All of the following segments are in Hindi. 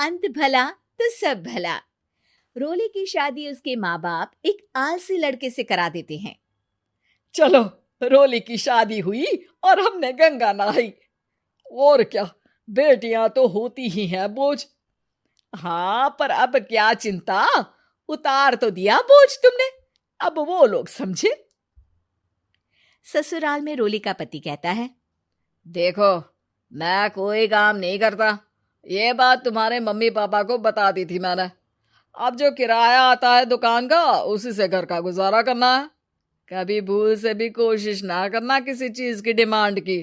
अंत भला तो सब भला। रोली की शादी उसके माँ बाप एक आलसी लड़के से करा देते हैं। चलो, रोली की शादी हुई और हमने गंगा नहाई। और क्या, बेटियां तो होती ही हैं बोझ। हाँ, पर अब क्या चिंता, उतार तो दिया बोझ तुमने, अब वो लोग समझे। ससुराल में रोली का पति कहता है, देखो, मैं कोई काम नहीं करता, ये बात तुम्हारे मम्मी पापा को बता दी थी मैंने। अब जो किराया आता है दुकान का, उसी से घर का गुजारा करना है। कभी भूल से भी कोशिश ना करना किसी चीज की डिमांड की।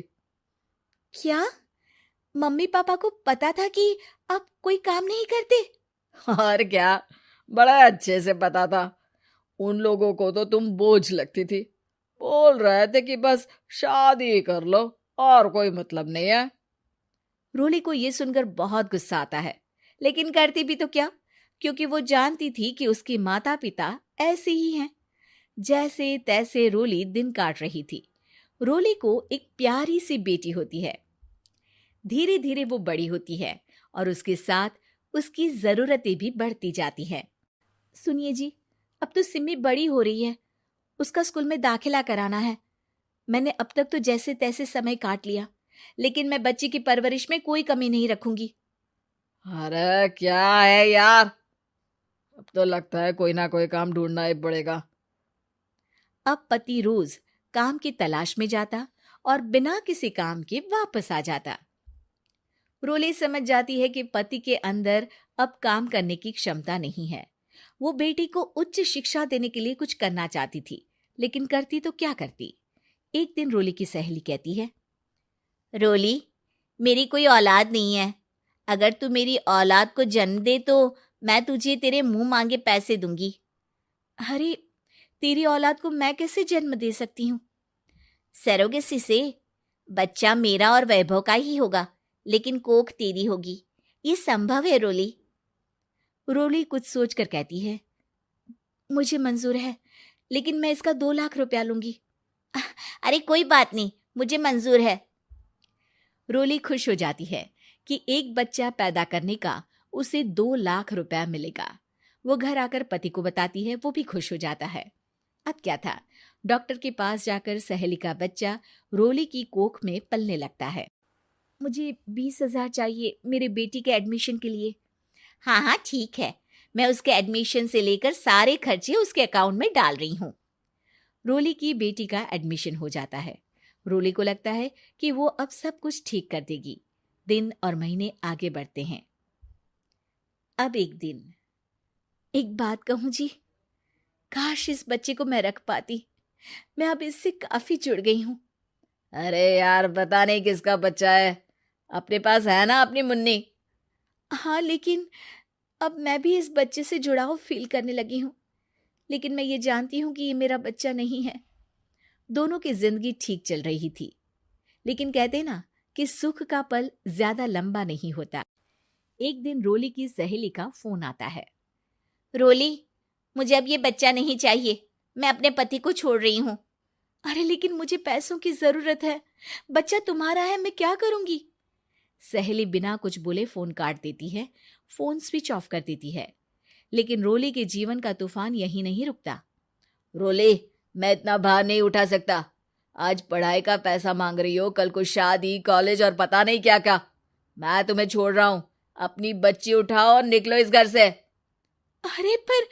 क्या मम्मी पापा को पता था कि आप कोई काम नहीं करते? और क्या, बड़ा अच्छे से पता था। उन लोगों को तो तुम बोझ लगती थी, बोल रहे थे कि बस शादी कर लो और कोई मतलब नहीं है। रोली को यह सुनकर बहुत गुस्सा आता है, लेकिन करती भी तो क्या, क्योंकि वो जानती थी कि उसके माता पिता ऐसे ही हैं। जैसे तैसे रोली दिन काट रही थी। रोली को एक प्यारी सी बेटी होती है। धीरे धीरे वो बड़ी होती है और उसके साथ उसकी जरूरतें भी बढ़ती जाती हैं। सुनिए जी, अब तो सिमी बड़ी हो रही है, उसका स्कूल में दाखिला कराना है। मैंने अब तक तो जैसे तैसे समय काट लिया, लेकिन मैं बच्ची की परवरिश में कोई कमी नहीं रखूंगी। अरे क्या है यार, अब तो लगता है कोई ना कोई काम ढूंढना ही पड़ेगा। अब पति रोज काम की तलाश में जाता और बिना किसी काम के वापस आ जाता। रोली समझ जाती है कि पति के अंदर अब काम करने की क्षमता नहीं है। वो बेटी को उच्च शिक्षा देने के लिए कुछ करना चाहती थी, लेकिन करती तो क्या करती। एक दिन रोली की सहेली कहती है, रोली, मेरी कोई औलाद नहीं है। अगर तू मेरी औलाद को जन्म दे तो मैं तुझे तेरे मुंह मांगे पैसे दूंगी। अरे, तेरी औलाद को मैं कैसे जन्म दे सकती हूँ? सरोगेसी से। बच्चा मेरा और वैभव का ही होगा, लेकिन कोख तेरी होगी। ये संभव है रोली। रोली कुछ सोचकर कहती है, मुझे मंजूर है, लेकिन मैं इसका 2 लाख रुपया लूंगी। अरे कोई बात नहीं, मुझे मंजूर है। रोली खुश हो जाती है कि एक बच्चा पैदा करने का उसे 2 लाख रुपया मिलेगा। वो घर आकर पति को बताती है, वो भी खुश हो जाता है। अब क्या था, डॉक्टर के पास जाकर सहेली का बच्चा रोली की कोख में पलने लगता है। मुझे 20,000 चाहिए मेरे बेटी के एडमिशन के लिए। हाँ हाँ ठीक है, मैं उसके एडमिशन से लेकर सारे खर्चे उसके अकाउंट में डाल रही हूँ। रोली की बेटी का एडमिशन हो जाता है। रोली को लगता है कि वो अब सब कुछ ठीक कर देगी। दिन और महीने आगे बढ़ते हैं। अब एक दिन, एक बात कहूँ जी, काश इस बच्चे को मैं रख पाती। मैं अब इससे काफी जुड़ गई हूँ। अरे यार, पता नहीं किसका बच्चा है, अपने पास है ना अपनी मुन्नी। हाँ, लेकिन अब मैं भी इस बच्चे से जुड़ाव फील करने लगी हूँ। लेकिन मैं ये जानती हूँ कि ये मेरा बच्चा नहीं है। दोनों की जिंदगी ठीक चल रही थी, लेकिन कहते ना कि सुख का पल ज्यादा लंबा नहीं होता। एक दिन रोली की सहेली का फोन आता है। रोली, मुझे अब ये बच्चा नहीं चाहिए, मैं अपने पति को छोड़ रही हूँ। अरे लेकिन मुझे पैसों की जरूरत है, बच्चा तुम्हारा है, मैं क्या करूंगी? सहेली बिना कुछ बोले फोन काट देती है, फोन स्विच ऑफ कर देती है। लेकिन रोली के जीवन का तूफान यहीं नहीं रुकता। रोली, मैं इतना भार नहीं उठा सकता। आज पढ़ाई का पैसा मांग रही हो, कल को शादी, कॉलेज और पता नहीं क्या क्या। मैं तुम्हें छोड़ रहा हूँ, अपनी बच्ची उठाओ और निकलो इस घर से। अरे पर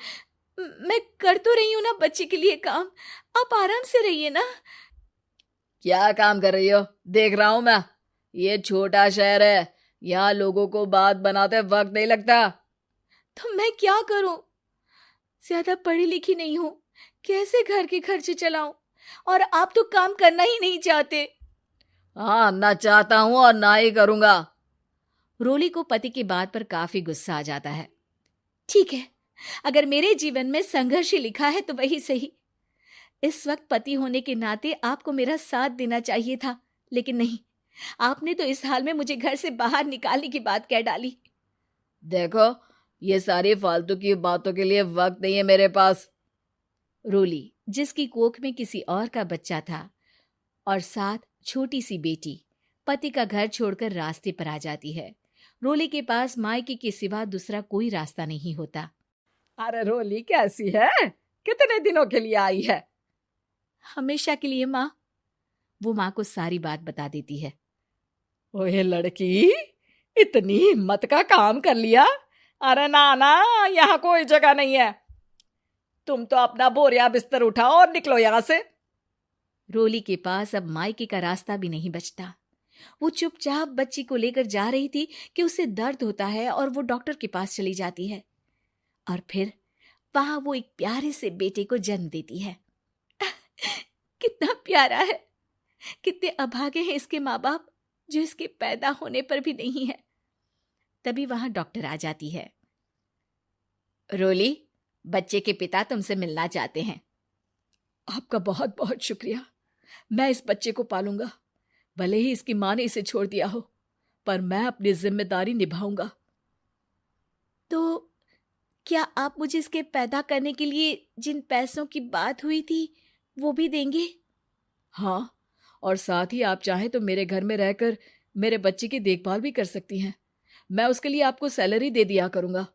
मैं कर तो रही हूं ना बच्चे के लिए काम, आप आराम से रहिए ना। क्या काम कर रही हो, देख रहा हूं मैं। ये छोटा शहर है, यहाँ लोगों को बात बनाते वक्त नहीं लगता। तो मैं क्या करूं? ज्यादा पढ़ी लिखी नहीं हूं, कैसे घर के खर्चे चलाऊं? और आप तो काम करना ही नहीं चाहते। हाँ, ना चाहता हूं और ना ही करूंगा। रोली को पति की बात पर काफी गुस्सा आ जाता है। ठीक है, अगर मेरे जीवन में संघर्ष ही लिखा है तो वही सही। इस वक्त पति होने के नाते आपको मेरा साथ देना चाहिए था, लेकिन नहीं, आपने तो इस हाल में मुझे घर से बाहर निकालने की बात कह डाली। देखो, ये सारी फालतू की बातों के लिए वक्त नहीं है मेरे पास। रोली, जिसकी कोख में किसी और का बच्चा था और साथ छोटी सी बेटी, पति का घर छोड़कर रास्ते पर आ जाती है। रोली के पास मायके के सिवा दूसरा कोई रास्ता नहीं होता। अरे रोली कैसी है? कितने दिनों के लिए आई है? हमेशा के लिए माँ। वो माँ को सारी बात बता देती है। ओए लड़की, इतनी हिम्मत का काम कर लिया। अरे ना ना, यहाँ कोई जगह नहीं है। तुम तो अपना बोरिया बिस्तर उठाओ और निकलो यहाँ से। रोली के पास अब मायके का रास्ता भी नहीं बचता। वो चुपचाप बच्ची को लेकर जा रही थी कि उसे दर्द होता है और वो डॉक्टर के पास चली जाती है और फिर वहां वो एक प्यारे से बेटे को जन्म देती है। कितना प्यारा है, कितने अभागे हैं इसके माँ बाप जो इसके पैदा होने पर भी नहीं है। तभी वहां डॉक्टर आ जाती है। रोली, बच्चे के पिता तुमसे मिलना चाहते हैं। आपका बहुत बहुत शुक्रिया। मैं इस बच्चे को पालूंगा, भले ही इसकी माँ ने इसे छोड़ दिया हो, पर मैं अपनी जिम्मेदारी निभाऊंगा। तो क्या आप मुझे इसके पैदा करने के लिए जिन पैसों की बात हुई थी वो भी देंगे? हाँ, और साथ ही आप चाहें तो मेरे घर में रहकर मेरे बच्चे की देखभाल भी कर सकती हैं। मैं उसके लिए आपको सैलरी दे दिया करूंगा।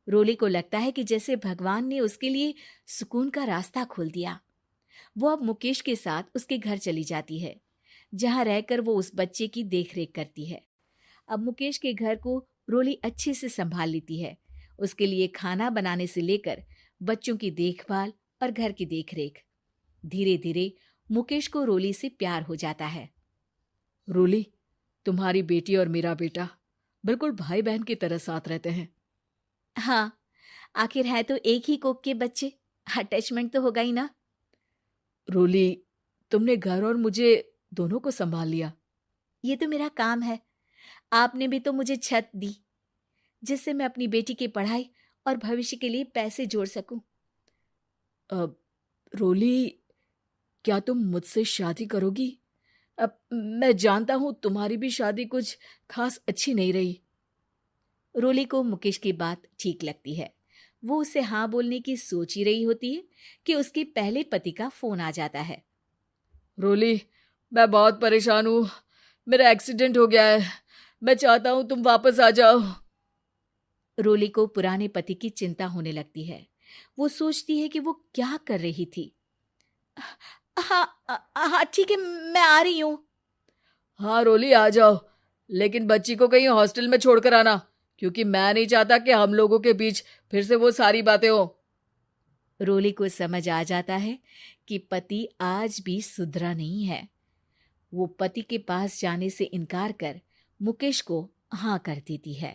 रोली को लगता है कि जैसे भगवान ने उसके लिए सुकून का रास्ता खोल दिया। वो अब मुकेश के साथ उसके घर चली जाती है, जहां रहकर वो उस बच्चे की देखरेख करती है। अब मुकेश के घर को रोली अच्छे से संभाल लेती है। उसके लिए खाना बनाने से लेकर बच्चों की देखभाल और घर की देखरेख। धीरे धीरे मुकेश को रोली से प्यार हो जाता है। रोली, तुम्हारी बेटी और मेरा बेटा बिल्कुल भाई बहन की तरह साथ रहते हैं। हाँ, आखिर है तो एक ही कोख के बच्चे, अटैचमेंट तो होगा ही ना। रोली, तुमने घर और मुझे दोनों को संभाल लिया। ये तो मेरा काम है। आपने भी तो मुझे छत दी जिससे मैं अपनी बेटी की पढ़ाई और भविष्य के लिए पैसे जोड़ सकूं। अब रोली, क्या तुम मुझसे शादी करोगी? अब मैं जानता हूं तुम्हारी भी शादी कुछ खास अच्छी नहीं रही। रोली को मुकेश की बात ठीक लगती है। वो उसे हाँ बोलने की सोच ही रही होती है कि उसके पहले पति का फोन आ जाता है। रोली, मैं बहुत परेशान हूं। मेरा एक्सीडेंट हो गया है। मैं चाहता हूं तुम वापस आ जाओ। रोली को पुराने पति की चिंता होने लगती है। वो सोचती है कि वो क्या कर रही थी। हाँ हाँ ठीक है, मैं आ रही हूँ। हाँ रोली, आ जाओ, लेकिन बच्ची को कहीं हॉस्टल में छोड़कर आना, क्योंकि मैं नहीं चाहता कि हम लोगों के बीच फिर से वो सारी बातें हो। रोली को समझ आ जाता है कि पति आज भी सुधरा नहीं है। वो पति के पास जाने से इनकार कर मुकेश को हाँ कर देती है।